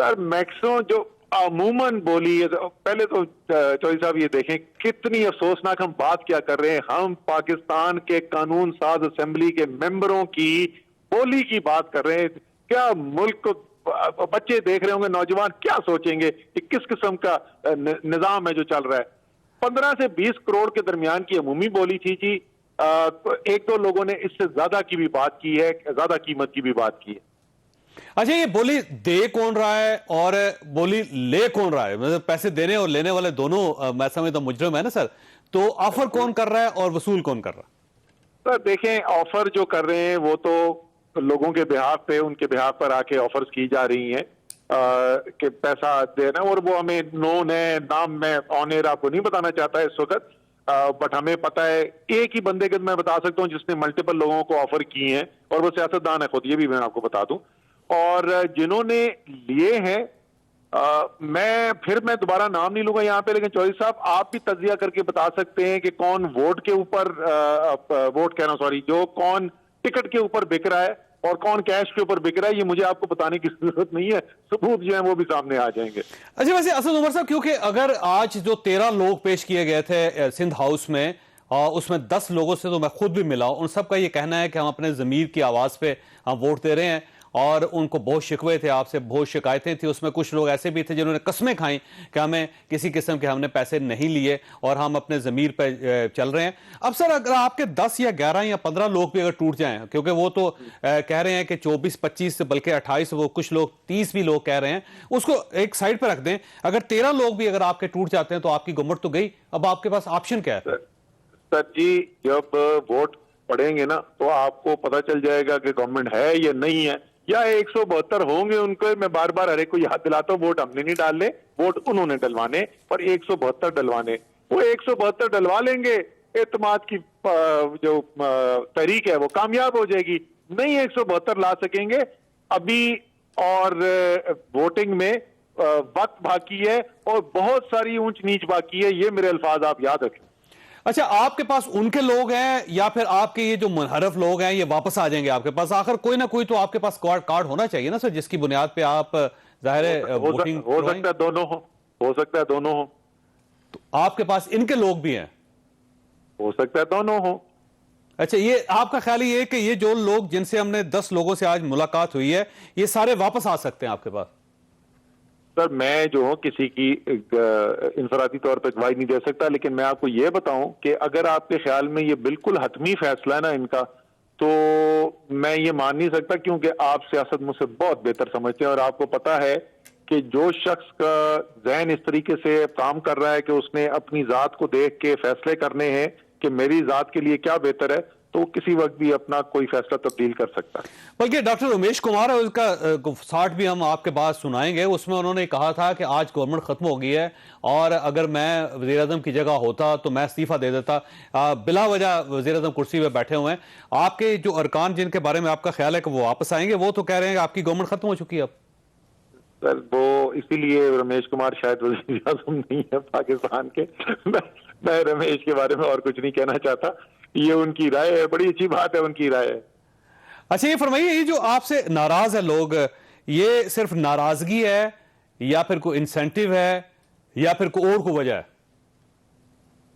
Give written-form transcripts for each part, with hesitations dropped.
سر maximum جو عموماً بولی ہے، پہلے تو چودھری صاحب یہ دیکھیں کتنی افسوسناک ہم بات کیا کر رہے ہیں. ہم پاکستان کے قانون ساز اسمبلی کے ممبروں کی بولی کی بات کر رہے ہیں. کیا ملک کو بچے دیکھ رہے ہوں گے، نوجوان کیا سوچیں گے کہ کس قسم کا نظام ہے جو چل رہا ہے. 15 سے 20 کروڑ کے درمیان کی عمومی بولی تھی جی. ایک دو لوگوں نے اس سے زیادہ کی بھی بات کی ہے، زیادہ قیمت کی بھی بات کی ہے. اچھا، یہ بولی دے کون رہا ہے اور بولی لے کون رہا ہے؟ مطلب پیسے دینے اور لینے والے دونوں میں سمجھتا ہوں مجرم ہے نا سر. تو آفر کون کر رہا ہے اور وصول کون کر رہا ہے؟ سر دیکھیں، آفر جو کر رہے ہیں وہ تو لوگوں کے بہاف پہ، ان کے بہاف پر آ کے آفرز کی جا رہی ہیں کہ پیسہ دینا، اور وہ ہمیں نون ہے، نام میں آن ایئر آپ کو نہیں بتانا چاہتا ہے اس وقت، بٹ ہمیں پتا ہے. ایک ہی بندے کے میں بتا سکتا ہوں جس نے ملٹیپل لوگوں کو آفر کی ہیں، اور وہ سیاستدان ہے خود، یہ بھی میں آپ کو بتا دوں. اور جنہوں نے لیے ہیں، میں دوبارہ نام نہیں لوں گا یہاں پہ، لیکن چودھری صاحب آپ بھی تجزیہ کر کے بتا سکتے ہیں کہ کون ووٹ کے اوپر جو کون ٹکٹ کے اوپر بک رہا ہے اور کون کیش کے اوپر بک رہا ہے. یہ مجھے آپ کو بتانے کی ضرورت نہیں ہے، ثبوت جو ہیں وہ بھی سامنے آ جائیں گے. اچھا، ویسے اسد عمر صاحب، کیونکہ اگر آج جو 13 لوگ پیش کیے گئے تھے سندھ ہاؤس میں، اس میں 10 لوگوں سے تو میں خود بھی ملا ہوں، ان سب کا یہ کہنا ہے کہ ہم اپنے ضمیر کی آواز پہ ہم ووٹ دے رہے ہیں، اور ان کو بہت شکوے تھے آپ سے، بہت شکایتیں تھیں. اس میں کچھ لوگ ایسے بھی تھے جنہوں نے قسمیں کھائیں کہ ہمیں کسی قسم کے ہم نے پیسے نہیں لیے اور ہم اپنے ضمیر پہ چل رہے ہیں. اب سر، اگر آپ کے 10 یا 11 یا 15 لوگ بھی اگر ٹوٹ جائیں، کیونکہ وہ تو کہہ رہے ہیں کہ 24 25 بلکہ 28، وہ کچھ لوگ 30 بھی لوگ کہہ رہے ہیں، اس کو ایک سائڈ پہ رکھ دیں. اگر 13 لوگ بھی اگر آپ کے ٹوٹ جاتے ہیں تو آپ کی گورنمنٹ تو گئی. اب آپ کے پاس آپشن کیا ہے؟ سر جی، جب ووٹ پڑیں گے نا تو آپ کو پتہ چل جائے گا کہ گورنمنٹ ہے یا نہیں ہے، یا 172 ہوں گے ان کو. میں بار بار ہر ایک کو یاد دلاتا ہوں، ووٹ ہم نے نہیں ڈالنے، ووٹ انہوں نے ڈلوانے، اور 172 ڈلوانے. وہ 172 ڈلوا لیں گے، اعتماد کی جو تحریک ہے وہ کامیاب ہو جائے گی. نہیں 172 لا سکیں گے ابھی، اور ووٹنگ میں وقت باقی ہے اور بہت ساری اونچ نیچ باقی ہے. یہ میرے الفاظ آپ یاد رکھیں. اچھا، آپ کے پاس ان کے لوگ ہیں یا پھر آپ کے یہ جو منحرف لوگ ہیں یہ واپس آ جائیں گے آپ کے پاس؟ آخر کوئی نہ کوئی تو آپ کے پاس کارڈ ہونا چاہیے نا سر، جس کی بنیاد پہ آپ ظاہر ہے ووٹنگ ہو سکتا ہے دونوں ہوں، ہو سکتا ہے دونوں ہوں. تو آپ کے پاس ان کے لوگ بھی ہیں؟ ہو سکتا ہے دونوں ہوں. اچھا، یہ آپ کا خیال یہ ہے کہ یہ جو لوگ جن سے ہم نے 10 لوگوں سے آج ملاقات ہوئی ہے، یہ سارے واپس آ سکتے ہیں آپ کے پاس؟ سر میں جو ہوں کسی کی انفرادی طور پہ گواہی نہیں دے سکتا، لیکن میں آپ کو یہ بتاؤں کہ اگر آپ کے خیال میں یہ بالکل حتمی فیصلہ ہے نا ان کا، تو میں یہ مان نہیں سکتا، کیونکہ آپ سیاست مجھ سے بہت بہتر سمجھتے ہیں، اور آپ کو پتا ہے کہ جو شخص کا ذہن اس طریقے سے کام کر رہا ہے کہ اس نے اپنی ذات کو دیکھ کے فیصلے کرنے ہیں کہ میری ذات کے لیے کیا بہتر ہے، تو کسی وقت بھی اپنا کوئی فیصلہ تبدیل کر سکتا ہے. بلکہ ڈاکٹر امیش کمار ہے، اس کا 60 بھی ہم آپ کے بعد سنائیں گے. اس میں انہوں نے کہا تھا کہ آج گورنمنٹ ختم ہو گئی ہے، اور اگر میں وزیر اعظم کی جگہ ہوتا تو میں استعفیٰ دے دیتا. بلا وجہ وزیر اعظم کرسی پہ بیٹھے ہوئے ہیں. آپ کے جو ارکان جن کے بارے میں آپ کا خیال ہے کہ وہ واپس آئیں گے، وہ تو کہہ رہے ہیں کہ آپ کی گورنمنٹ ختم ہو چکی ہے اب. سر وہ اسی لیے رمیش کمار شاید وزیر اعظم نہیں ہے پاکستان کے. میں رمیش کے بارے میں اور کچھ نہیں کہنا چاہتا، یہ ان کی رائے ہے، بڑی اچھی بات ہے، ان کی رائے ہے. اچھا، یہ فرمائیے، یہ جو آپ سے ناراض ہے لوگ، یہ صرف ناراضگی ہے یا پھر کوئی انسینٹیو ہے یا پھر کوئی اور کوئی وجہ ہے؟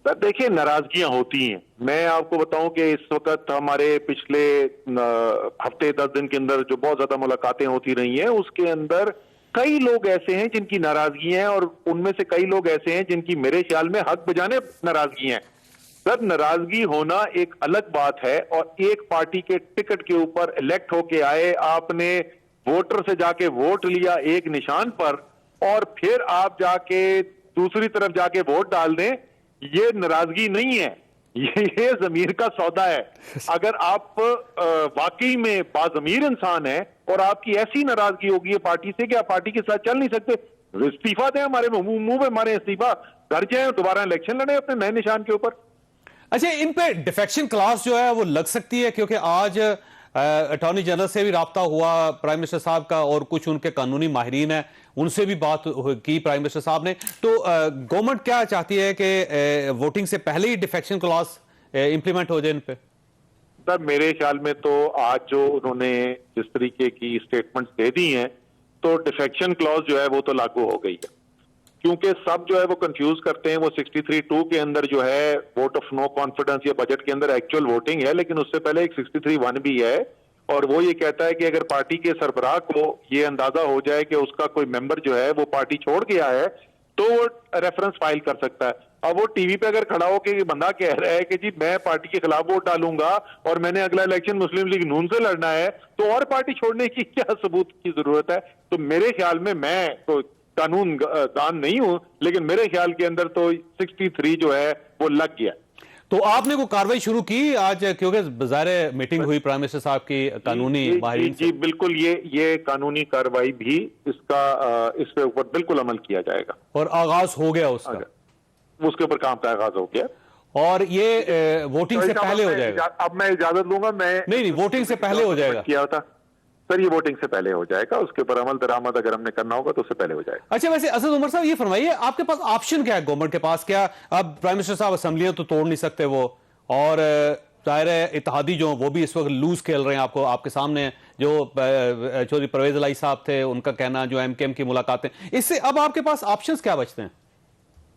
سر دیکھیں، ناراضگیاں ہوتی ہیں. میں آپ کو بتاؤں کہ اس وقت ہمارے پچھلے ہفتے 10 دن کے اندر جو بہت زیادہ ملاقاتیں ہوتی رہی ہیں، اس کے اندر کئی لوگ ایسے ہیں جن کی ناراضگی ہیں، اور ان میں سے کئی لوگ ایسے ہیں جن کی میرے خیال میں حق بجانے ناراضگی ہیں. سر ناراضگی ہونا ایک الگ بات ہے، اور ایک پارٹی کے ٹکٹ کے اوپر الیکٹ ہو کے آئے، آپ نے ووٹر سے جا کے ووٹ لیا ایک نشان پر، اور پھر آپ جا کے دوسری طرف جا کے ووٹ ڈال دیں، یہ ناراضگی نہیں ہے، یہ ضمیر کا سودا ہے. اگر آپ واقعی میں باضمیر انسان ہیں اور آپ کی ایسی ناراضگی ہوگی ہے پارٹی سے کہ آپ پارٹی کے ساتھ چل نہیں سکتے، استعفیٰ دیں، ہمارے منہ پہ ہمارے استعفیٰ، گھر جائیں، دوبارہ الیکشن لڑیں اپنے نئے نشان کے اوپر. اچھا، ان پہ ڈیفیکشن کلاس جو ہے وہ لگ سکتی ہے؟ کیونکہ آج اٹارنی جنرل سے بھی رابطہ ہوا پرائم منسٹر صاحب کا، اور کچھ ان کے قانونی ماہرین ہیں، ان سے بھی بات کی پرائم منسٹر صاحب نے. تو گورنمنٹ کیا چاہتی ہے کہ ووٹنگ سے پہلے ہی ڈیفیکشن کلاس امپلیمنٹ ہو جائے ان پہ؟ سر میرے خیال میں تو آج جو انہوں نے جس طریقے کی سٹیٹمنٹس دے دی ہیں، تو ڈیفیکشن کلوز جو ہے وہ تو لاگو ہو گئی ہے. کیونکہ سب جو ہے وہ کنفیوز کرتے ہیں, وہ 63(2) کے اندر جو ہے ووٹ آف نو کانفیڈنس یا بجٹ کے اندر ایکچوئل ووٹنگ ہے, لیکن اس سے پہلے ایک 63(1) بھی ہے, اور وہ یہ کہتا ہے کہ اگر پارٹی کے سربراہ کو یہ اندازہ ہو جائے کہ اس کا کوئی ممبر جو ہے وہ پارٹی چھوڑ گیا ہے تو وہ ریفرنس فائل کر سکتا ہے. اب وہ ٹی وی پہ اگر کھڑا ہو کے یہ بندہ کہہ رہا ہے کہ جی میں پارٹی کے خلاف ووٹ ڈالوں گا اور میں نے اگلا الیکشن مسلم لیگ نون سے لڑنا ہے, تو اور پارٹی چھوڑنے کی کیا ثبوت کی ضرورت ہے؟ تو میرے خیال میں تو قانون دان نہیں ہوں, لیکن میرے خیال کے اندر تو 63 جو ہے وہ لگ گیا. تو آپ نے کوئی کاروائی شروع کی آج, کیونکہ بظاہر میٹنگ ہوئی پرائم منسٹر صاحب کی قانونی ماہرین سے؟ جی بالکل, یہ قانونی کاروائی بھی اس پہ اوپر بالکل عمل کیا جائے گا, اور آغاز ہو گیا اس کا, اس کے اوپر کام کا آغاز ہو گیا, اور یہ ووٹنگ سے پہلے ہو جائے گا؟ اب میں اجازت لوں گا, میں نہیں ووٹنگ سے پہلے ہو جائے گا کیا ہوتا سر, یہ ووٹنگ سے پہلے ہو جائے گا, اس کے اوپر عمل درآمد اگر ہم نے کرنا ہوگا تو اس سے پہلے ہو جائے گا. اچھا ویسے اسد عمر صاحب یہ فرمائیے, آپ کے پاس آپشن کیا ہے گورنمنٹ کے پاس؟ کیا اب پرائم منسٹر صاحب اسمبلیاں تو توڑ نہیں سکتے وہ, اور ظاہر ہے اتحادی جو وہ بھی اس وقت لوز کھیل رہے ہیں, آپ کے سامنے جو چودھری پرویز الہی صاحب تھے ان کا کہنا, جو ایم کے ایم کی ملاقاتیں, اس سے اب آپ کے پاس آپشنز کیا بچتے ہیں؟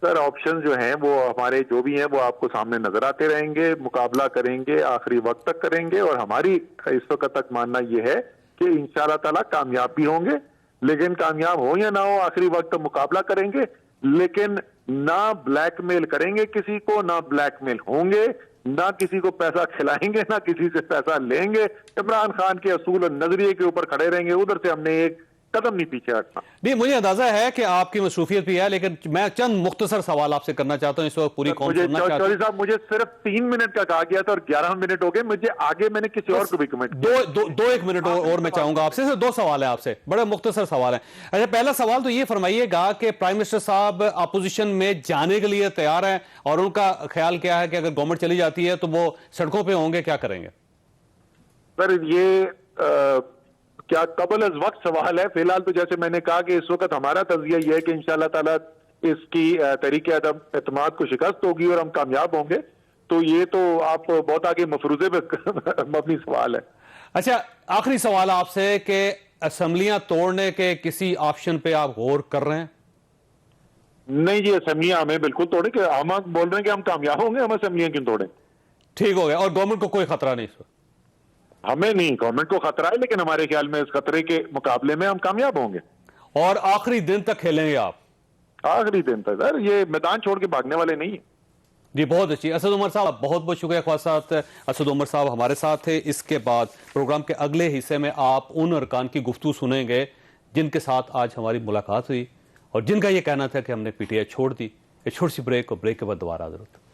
سر آپشن جو ہیں وہ ہمارے جو بھی ہیں وہ آپ کو سامنے نظر آتے رہیں گے, مقابلہ کریں گے, آخری وقت تک کریں گے, اور ہماری اس وقت تک ماننا یہ ہے کہ انشاءاللہ تعالیٰ کامیاب بھی ہوں گے, لیکن کامیاب ہو یا نہ ہو آخری وقت تک مقابلہ کریں گے, لیکن نہ بلیک میل کریں گے کسی کو, نہ بلیک میل ہوں گے, نہ کسی کو پیسہ کھلائیں گے, نہ کسی سے پیسہ لیں گے. عمران خان کے اصول اور نظریے کے اوپر کھڑے رہیں گے, ادھر سے ہم نے ایک قدم نہیں پیچھے ہٹنا. نہیں مجھے اندازہ ہے کہ آپ کی مصروفیت بھی ہے, لیکن میں چند مختصر سوال آپ سے کرنا چاہتا ہوں, اس وقت پوری قوم سننا چاہتا چودھری صاحب مجھے صرف 3 منٹ کا کہا گیا تھا اور 11 منٹ ہو گئے, مجھے آگے میں نے کسی اور کو بھی کمنٹ دو ایک منٹ اور میں چاہوں گا آپ سے, 2 سوال ہیں آپ سے, بڑے مختصر سوال ہیں. اچھا پہلا سوال تو یہ فرمائیے گا کہ پرائم منسٹر صاحب اپوزیشن میں جانے کے لیے تیار ہیں, اور ان کا خیال کیا ہے کہ اگر گورنمنٹ چلی جاتی ہے تو وہ سڑکوں پہ ہوں گے, کیا کریں گے؟ سر یہ کیا قبل از وقت سوال ہے. فی الحال تو جیسے میں نے کہا کہ اس وقت ہمارا تجزیہ یہ ہے کہ انشاءاللہ تعالیٰ اس کی تحریک اعتماد کو شکست ہوگی اور ہم کامیاب ہوں گے. تو یہ تو آپ بہت آگے مفروضے پہ مبنی سوال ہے. اچھا آخری سوال آپ سے کہ اسمبلیاں توڑنے کے کسی آپشن پہ آپ غور کر رہے ہیں؟ نہیں جی, اسمبلیاں ہمیں بالکل توڑیں, کہ ہم بول رہے ہیں کہ ہم کامیاب ہوں گے, ہم اسمبلیاں کیوں توڑیں؟ ٹھیک ہو گیا. اور گورنمنٹ کو کوئی خطرہ نہیں اس وقت؟ ہمیں نہیں, گورنمنٹ کو خطرہ ہے, لیکن ہمارے خیال میں اس خطرے کے مقابلے میں ہم کامیاب ہوں گے. اور آخری دن تک کھیلیں گے آپ؟ آخری دن تک سر, یہ میدان چھوڑ کے بھاگنے والے نہیں ہیں. جی بہت اچھی. اسد عمر صاحب بہت بہت شکریہ. خواصات اسد عمر صاحب ہمارے ساتھ تھے. اس کے بعد پروگرام کے اگلے حصے میں آپ ان ارکان کی گفتگو سنیں گے جن کے ساتھ آج ہماری ملاقات ہوئی, اور جن کا یہ کہنا تھا کہ ہم نے پی ٹی آئی چھوڑ دی. ایک چھوٹی سی بریک, اور بریک کے بعد دوبارہ حاضر ہوتے ہیں.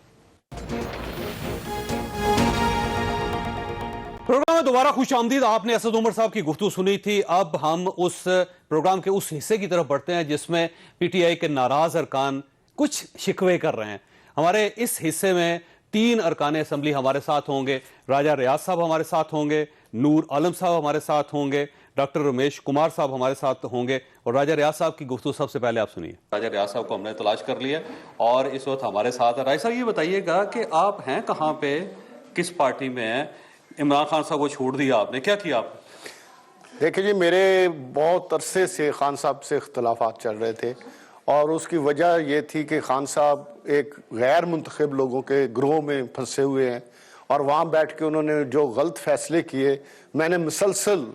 پروگرام میں دوبارہ خوش آمدید. آپ نے اسد عمر صاحب کی گفتگو سنی تھی. اب ہم اس پروگرام کے اس حصے کی طرف بڑھتے ہیں جس میں پی ٹی آئی کے ناراض ارکان کچھ شکوے کر رہے ہیں. ہمارے اس حصے میں 3 ارکان اسمبلی ہمارے ساتھ ہوں گے. راجہ ریاض صاحب ہمارے ساتھ ہوں گے, نور عالم صاحب ہمارے ساتھ ہوں گے, ڈاکٹر رمیش کمار صاحب ہمارے ساتھ ہوں گے. اور راجہ ریاض صاحب کی گفتگو سب سے پہلے آپ سنیے. راجہ ریاض صاحب کو ہم نے تلاش کر لیا اور اس وقت ہمارے ساتھ ہے. راجہ صاحب یہ بتائیے گا کہ آپ ہیں کہاں پہ, کس پارٹی میں ہیں؟ عمران خان صاحب کو چھوڑ دیا آپ نے, کیا کیا آپ؟ دیکھیں جی, میرے بہت عرصے سے خان صاحب سے اختلافات چل رہے تھے, اور اس کی وجہ یہ تھی کہ خان صاحب ایک غیر منتخب لوگوں کے گروہ میں پھنسے ہوئے ہیں, اور وہاں بیٹھ کے انہوں نے جو غلط فیصلے کیے, میں نے مسلسل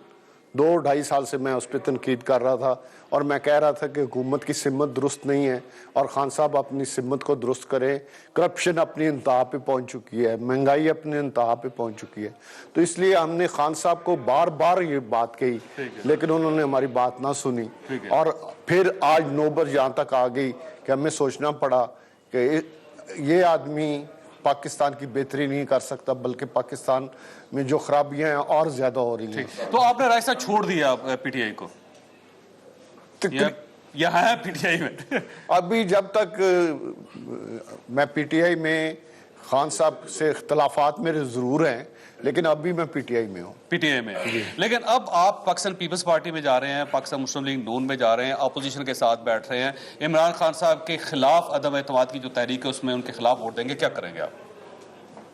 2-2.5 سال سے میں اس پہ تنقید کر رہا تھا, اور میں کہہ رہا تھا کہ حکومت کی سمت درست نہیں ہے, اور خان صاحب اپنی سمت کو درست کریں. کرپشن اپنی انتہا پہ پہنچ چکی ہے, مہنگائی اپنی انتہا پہ پہنچ چکی ہے. تو اس لیے ہم نے خان صاحب کو بار بار یہ بات کہی, لیکن انہوں نے ہماری بات نہ سنی, اور پھر آج نوبت یہاں تک آ گئی کہ ہمیں سوچنا پڑا کہ یہ آدمی پاکستان کی بہتری نہیں کر سکتا, بلکہ پاکستان میں جو خرابیاں ہیں اور زیادہ ہو رہی ہیں. تو آپ نے راستہ چھوڑ دیا پی ٹی آئی کو, یہاں ہے پی ٹی آئی میں؟ ابھی جب تک میں پی ٹی آئی میں, خان صاحب سے اختلافات میرے ضرور ہیں, لیکن ابھی میں پی ٹی آئی میں ہوں. پی ٹی آئی میں. لیکن اب آپ پاکستان پیپلز پارٹی میں جا رہے ہیں, پاکستان مسلم لیگ نون میں جا رہے ہیں, اپوزیشن کے ساتھ بیٹھ رہے ہیں. عمران خان صاحب کے خلاف عدم اعتماد کی جو تحریک ہے اس میں ان کے خلاف ووٹ دیں گے, کیا کریں گے آپ؟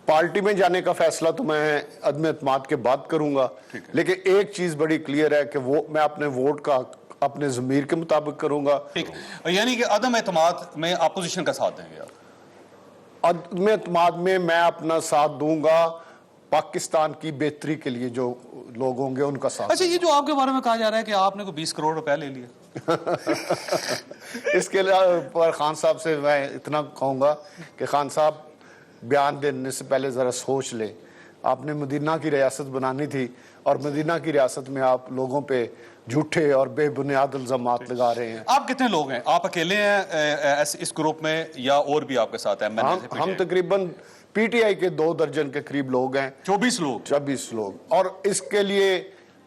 پارٹی میں جانے کا فیصلہ تو میں عدم اعتماد کے بعد کروں گا, لیکن ایک چیز بڑی کلیئر ہے کہ وہ میں اپنے ووٹ کا اپنے ضمیر کے مطابق کروں گا. ٹھیک، یعنی کہ عدم اعتماد میں اپوزیشن کا ساتھ دیں گے آپ؟ عدم اعتماد میں میں اپنا ساتھ دوں گا پاکستان کی بہتری کے لیے جو لوگ ہوں گے ان کا ساتھ. اچھا، یہ جو آپ کے بارے میں کہا جا رہا ہے کہ آپ نے کوئی 20 کروڑ روپے لے لیا، اس کے لیے خان صاحب سے میں اتنا کہوں گا کہ خان صاحب بیان دینے سے پہلے ذرا سوچ لیں. آپ نے مدینہ کی ریاست بنانی تھی اور مدینہ کی ریاست میں آپ لوگوں پہ جھوٹے اور بے بنیاد الزامات لگا رہے ہیں. آپ کتنے لوگ ہیں؟ آپ اکیلے ہیں اس گروپ میں یا اور بھی آپ کے ساتھ ہیں؟ ہم تقریباً پی ٹی آئی کے 2 درجن کے قریب لوگ ہیں. 24 لوگ. اور اس کے لیے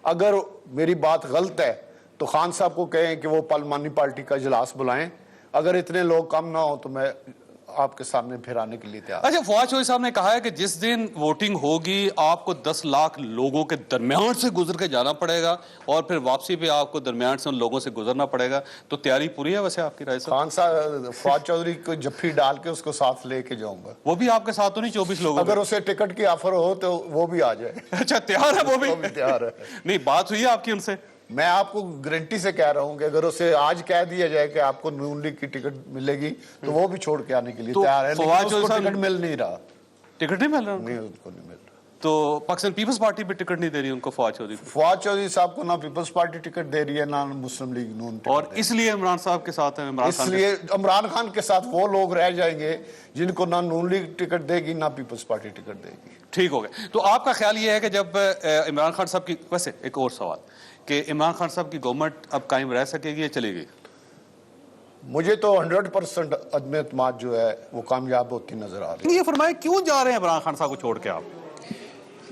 اگر میری بات غلط ہے تو خان صاحب کو کہیں کہ وہ پارلیمانی پارٹی کا اجلاس بلائیں. اگر اتنے لوگ کم نہ ہو تو میں آپ کے سامنے پھر آنے کے لیے تیار. اچھا، فواد چودھری صاحب نے کہا ہے کہ جس دن ووٹنگ ہوگی آپ کو 10 لاکھ لوگوں کے درمیان سے گزر کے جانا پڑے گا اور پھر واپسی پہ آپ کو درمیان سے ان لوگوں سے گزرنا پڑے گا. تو تیاری پوری ہے ویسے آپ کی رائے سے؟ خان صاحب فواد چودھری کو جفی ڈال کے اس کو ساتھ لے کے جاؤں گا. وہ بھی آپ کے ساتھ تو نہیں 24 لوگوں؟ اگر اسے ٹکٹ کی آفر ہو تو وہ بھی آ جائے. اچھا، تیار ہے وہ بھی؟ تیار ہے. نہیں، بات ہوئی ہے آپ کی ان سے؟ میں آپ کو گارنٹی سے کہہ رہا ہوں کہ اگر اسے آج کہہ دیا جائے کہ آپ کو نون لیگ کی ٹکٹ ملے گی تو وہ بھی چھوڑ کے آنے کے لیے تیار ہے. لیکن اس کو ٹکٹ مل نہیں رہا. ٹکٹ نہیں مل رہا؟ نہیں، ان کو نہیں مل رہا. تو پاکستان پیپلز پارٹی بھی ٹکٹ نہیں دے رہی ان کو، فواد چودھری کو؟ فواد چودھری صاحب کو نہ پیپلز پارٹی ٹکٹ دے رہی ہے نہ مسلم لیگ نون. اور اس لیے عمران صاحب کے ساتھ ہیں؟ اس لیے عمران خان کے ساتھ وہ لوگ رہ جائیں گے جن کو نہ نون لیگ ٹکٹ دے گی نہ پیپلز پارٹی ٹکٹ دے گی. ٹھیک ہو گیا. تو آپ کا خیال یہ ہے کہ جب عمران خان صاحب کی، ویسے ایک اور سوال کہ عمران خان صاحب کی گورنمنٹ اب قائم رہ سکے گی یا چلے گی؟ مجھے تو 100% عدم اعتماد جو ہے وہ کامیاب ہوتی نظر آ رہی ہے. یہ فرمائے کیوں جا رہے ہیں عمران خان صاحب کو چھوڑ کے آپ؟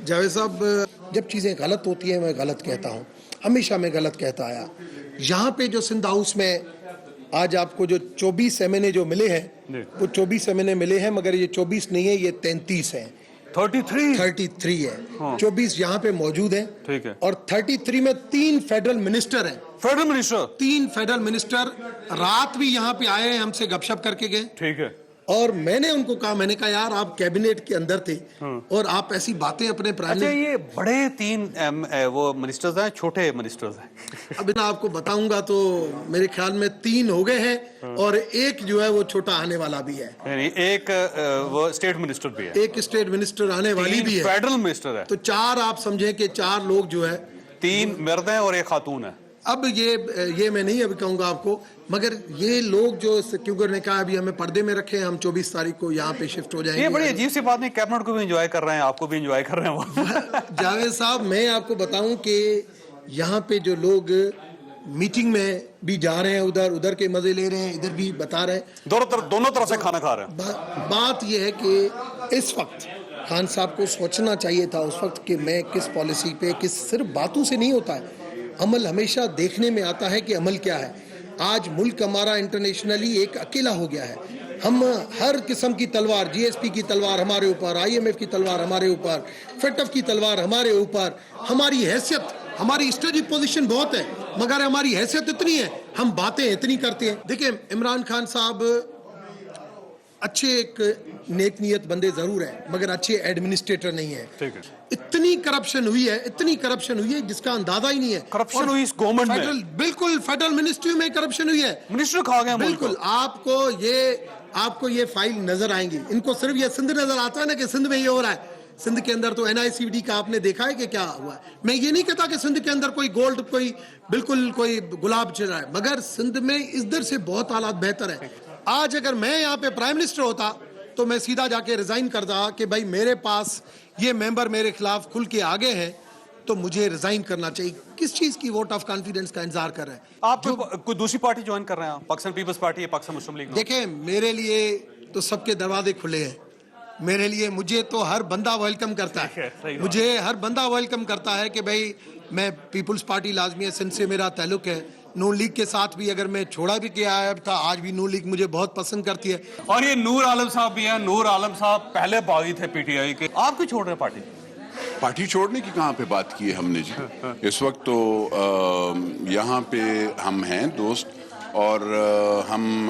جاوید صاحب، جب چیزیں غلط ہوتی ہیں میں غلط کہتا ہوں، ہمیشہ میں غلط کہتا آیا. یہاں پہ جو سندھ ہاؤس میں آج آپ کو جو 24 ایم این اے جو ملے ہیں وہ 24 ایم این اے ملے ہیں، مگر یہ 24 نہیں ہے، یہ 33 ہیں. 33 ہے. 24 یہاں پہ موجود ہیں. ٹھیک ہے. اور 33 میں 3 فیڈرل منسٹر ہیں. 3 فیڈرل منسٹر رات بھی یہاں پہ آئے ہیں، ہم سے گپ شپ کر کے گئے. ٹھیک ہے. اور میں نے ان کو کہا، میں نے کہا یار آپ کیبنٹ کے اندر تھے اور آپ ایسی باتیں اپنے اچھا، یہ بڑے 3 وہ منسٹرز ہیں، چھوٹے منسٹرز ہیں؟ اب میں آپ کو بتاؤں گا تو میرے خیال میں 3 ہو گئے ہیں اور ایک جو ہے وہ چھوٹا آنے والا بھی ہے. یعنی ایک وہ اسٹیٹ منسٹر بھی ہے، ایک اسٹیٹ منسٹر آنے والی بھی ہے، فیڈرل منسٹر ہے. تو 4 آپ سمجھیں کہ 4 لوگ جو ہے، 3 مرد ہیں اور ایک خاتون ہے. اب یہ میں نہیں ابھی کہوں گا آپ کو، مگر یہ لوگ جو کیونکہ نے کہا ابھی ہمیں پردے میں رکھے ہیں، ہم 24 تاریخ کو یہاں پہ شفٹ ہو جائیں گے. یہ بڑی عجیب سی بات نہیں، کیبنٹ کو بھی انجوائے کر رہے ہیں، آپ کو بھی انجوائے کر رہے ہیں وہ. جاوید صاحب، میں آپ کو بتاؤں کہ یہاں پہ جو لوگ میٹنگ میں بھی جا رہے ہیں، ادھر کے مزے لے رہے ہیں، ادھر بھی بتا رہے ہیں، دونوں طرف سے کھانا کھا رہے ہیں. بات یہ ہے کہ اس وقت خان صاحب کو سوچنا چاہیے تھا اس وقت کہ میں کس پالیسی پہ، صرف باتوں سے نہیں ہوتا ہے، عمل ہمیشہ دیکھنے میں آتا ہے کہ عمل کیا ہے. آج ملک ہمارا انٹرنیشنلی ایک اکیلا ہو گیا ہے. ہم ہر قسم کی تلوار، جی ایس پی کی تلوار ہمارے اوپر، آئی ایم ایف کی تلوار ہمارے اوپر، فیٹ اف کی تلوار ہمارے اوپر. ہماری حیثیت، ہماری اسٹریٹجک پوزیشن بہت ہے مگر ہماری حیثیت اتنی ہے، ہم باتیں اتنی کرتے ہیں. دیکھیں، عمران خان صاحب اچھے ایک نیک نیت بندے ضرور ہیں مگر اچھے ایڈمنسٹریٹر نہیں ہیں. اتنی کرپشن ہوئی ہے جس کا اندازہ ہی نہیں ہے. کرپشن ہوئی اس گورنمنٹ میں؟ بالکل فیڈرل منسٹری میں کرپشن ہوئی ہے. منسٹر کھا گئے بالکل. آپ کو یہ فائل نظر آئیں گی. ان کو صرف یہ سندھ نظر آتا ہے نا کہ سندھ میں یہ ہو رہا ہے. سندھ کے اندر تو این آئی سی ڈی کا آپ نے دیکھا ہے کہ کیا ہوا ہے. میں یہ نہیں کہتا کہ سندھ کے اندر کوئی گولڈ، کوئی بالکل کوئی گلاب چل رہا ہے، مگر سندھ میں ادھر سے بہت حالات بہتر ہیں. آج اگر میں یہاں پہ پرائم منسٹر ہوتا تو میں سیدھا جا کے ریزائن کرتا کہ بھائی میرے پاس یہ ممبر میرے خلاف کھل کے آگے ہیں تو مجھے ریزائن کرنا چاہیے. کس چیز کی ووٹ آف کانفیڈنس کا انتظار کر رہے ہیں آپ؟ کوئی دوسری پارٹی جوائن کر رہے ہیں؟ پاکستان پیپلز پارٹی یا پاکستان مسلم لیگ؟ دیکھیں، میرے لیے تو سب کے دروازے کھلے ہیں. میرے لیے مجھے تو ہر بندہ ویلکم کرتا ہے. مجھے ہر بندہ ویلکم کرتا ہے کہ بھائی میں پیپلز پارٹی لازمی ہے، سندھ سے میرا تعلق ہے. نون لیگ کے ساتھ بھی اگر میں چھوڑا بھی کیا ہے تھا، آج بھی نون لیگ مجھے بہت پسند کرتی ہے. اور یہ نور عالم صاحب بھی ہیں. نور عالم صاحب پہلے باغی تھے پی ٹی آئی کے، آپ کیوں چھوڑ رہے ہیں پارٹی چھوڑنے کی کہاں پہ بات کی ہے ہم نے جی. اس وقت تو یہاں پہ ہم ہیں دوست اور ہم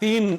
3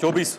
24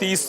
30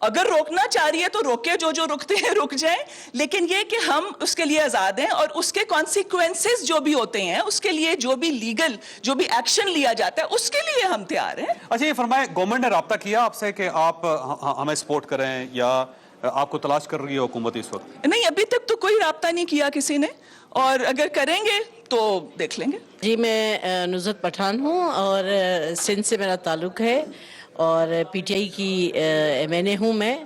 اگر روکنا چاہ رہی ہے تو روکے, جو رکتے ہیں رک جائیں, لیکن یہ کہ ہم اس کے لیے آزاد ہیں اور اس کے کانسیکوینسز جو بھی ہوتے ہیں, اس کے لیے جو بھی لیگل جو بھی ایکشن لیا جاتا ہے اس کے لیے ہم تیار ہیں. اچھا یہ فرمائیں, گورنمنٹ نے رابطہ کیا آپ سے کہ آپ ہمیں سپورٹ کریں یا آپ کو تلاش کر رہی ہے حکومت اس وقت؟ نہیں, ابھی تک تو کوئی رابطہ نہیں کیا کسی نے, اور اگر کریں گے تو دیکھ لیں گے. جی میں نصرت پٹھان ہوں اور سندھ سے میرا تعلق ہے اور پی ٹی آئی کی ایم این اے ہوں میں,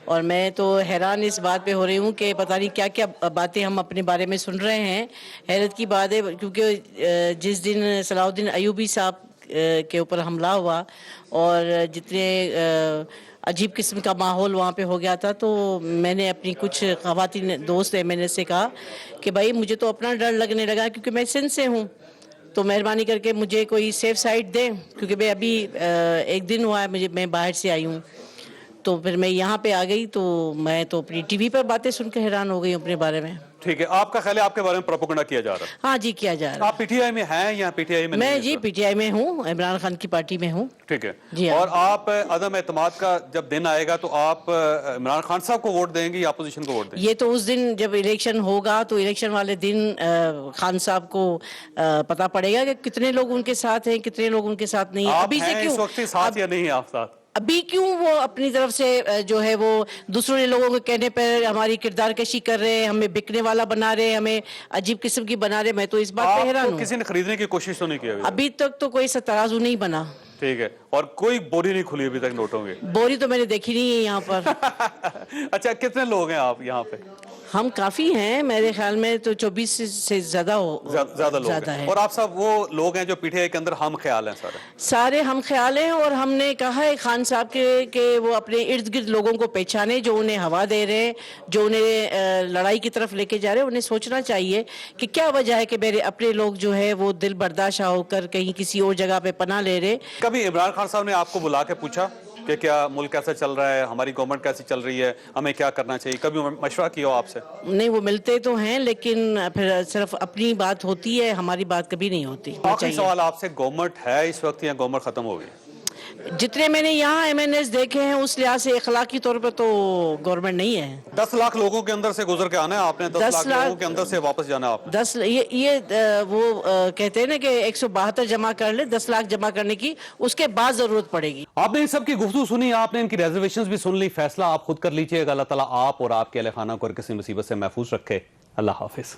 اور میں تو حیران اس بات پہ ہو رہی ہوں کہ پتہ نہیں کیا کیا باتیں ہم اپنے بارے میں سن رہے ہیں. حیرت کی بات ہے کیونکہ جس دن صلاح الدین ایوبی صاحب کے اوپر حملہ ہوا اور جتنے عجیب قسم کا ماحول وہاں پہ ہو گیا تھا, تو میں نے اپنی کچھ خواتین دوست ایم این اے سے کہا کہ بھائی مجھے تو اپنا ڈر لگنے لگا کیونکہ میں سندھ سے ہوں, تو مہربانی کر کے مجھے کوئی سیف سائٹ دیں, کیونکہ میں ابھی ایک دن ہوا ہے میں باہر سے آئی ہوں. تو پھر میں یہاں پہ آ گئی تو میں تو اپنی ٹی وی پر باتیں سن کے حیران ہو گئی ہوں اپنے بارے میں. ٹھیک ہے, آپ کا خیال ہے آپ کے بارے میں پروپیگنڈا کیا جا رہا ہے؟ ہاں جی کیا جا رہا ہے. آپ پی ٹی آئی میں ہیں یا پی ٹی آئی میں میں جی پی ٹی آئی میں ہوں, عمران خان کی پارٹی میں ہوں. ٹھیک ہے, جی اور آپ عدم اعتماد کا جب دن آئے گا تو آپ عمران خان صاحب کو ووٹ دیں گے یا اپوزیشن کو ووٹ دیں گے؟ یہ تو اس دن جب الیکشن ہوگا تو الیکشن والے دن خان صاحب کو پتا پڑے گا کہ کتنے لوگ ان کے ساتھ ہیں, کتنے لوگ ان کے ساتھ نہیں ہیں. آپ ابھی سے ہیں اس وقت ساتھ یا نہیں آپ ساتھ؟ ابھی کیوں وہ اپنی طرف سے جو ہے وہ دوسرے لوگوں کے کہنے پر ہماری کردار کشی کر رہے ہیں, ہمیں بکنے والا بنا رہے ہیں, ہمیں عجیب قسم کی بنا رہے. میں تو اس بات پہ حیران ہوں, کسی نے خریدنے کی کوشش تو نہیں کی ابھی تک تو کوئی ترازو نہیں بنا. ٹھیک ہے, اور کوئی بوری نہیں کھلی ابھی تک نوٹوں کی؟ بوری تو میں نے دیکھی نہیں ہے یہاں پر. اچھا کتنے لوگ ہیں آپ یہاں پہ؟ ہم کافی ہیں, میرے خیال میں تو 24 سے زیادہ لوگ ہیں. اور آپ سب وہ لوگ ہیں جو پی ٹی آئی کے اندر ہم خیال ہیں؟ سارے ہم خیال ہیں, اور ہم نے کہا ہے خان صاحب کے کہ وہ اپنے ارد گرد لوگوں کو پہچانے جو انہیں ہوا دے رہے ہیں, جو انہیں لڑائی کی طرف لے کے جا رہے ہیں. انہیں سوچنا چاہیے کہ کیا وجہ ہے کہ میرے اپنے لوگ جو ہے وہ دل برداشت ہو کر کہیں کسی اور جگہ پہ پناہ لے رہے. کبھی عمران خان صاحب نے آپ کو بلا کے پوچھا کہ کیا ملک کیسا چل رہا ہے, ہماری گورنمنٹ کیسی چل رہی ہے, ہمیں کیا کرنا چاہیے, کبھی مشورہ کیا ہو آپ سے؟ نہیں, وہ ملتے تو ہیں لیکن پھر صرف اپنی بات ہوتی ہے, ہماری بات کبھی نہیں ہوتی. آخری سوال آپ سے, گورنمنٹ ہے اس وقت یا گورنمنٹ ختم ہو گئی؟ جتنے میں نے یہاں ایم این ایس دیکھے ہیں اس لحاظ سے اخلاقی طور پر تو گورنمنٹ نہیں ہے. 10 لاکھ لوگوں کے اندر سے گزر کے آنا ہے آپ نے, 10 لاکھ لوگوں کے اندر سے واپس جانا ہے آپ نے. 10 یہ وہ کہتے ہیں نا کہ 172 جمع کر لے, 10 لاکھ جمع کرنے کی اس کے بعد ضرورت پڑے گی. آپ نے ان سب کی گفتگو سنی, آپ نے ان کی ریزرویشنز بھی سن لی, فیصلہ آپ خود کر لیجئے گا. اللہ تعالیٰ آپ اور آپ کے اہل خانہ کو کسی مصیبت سے محفوظ رکھے. اللہ حافظ.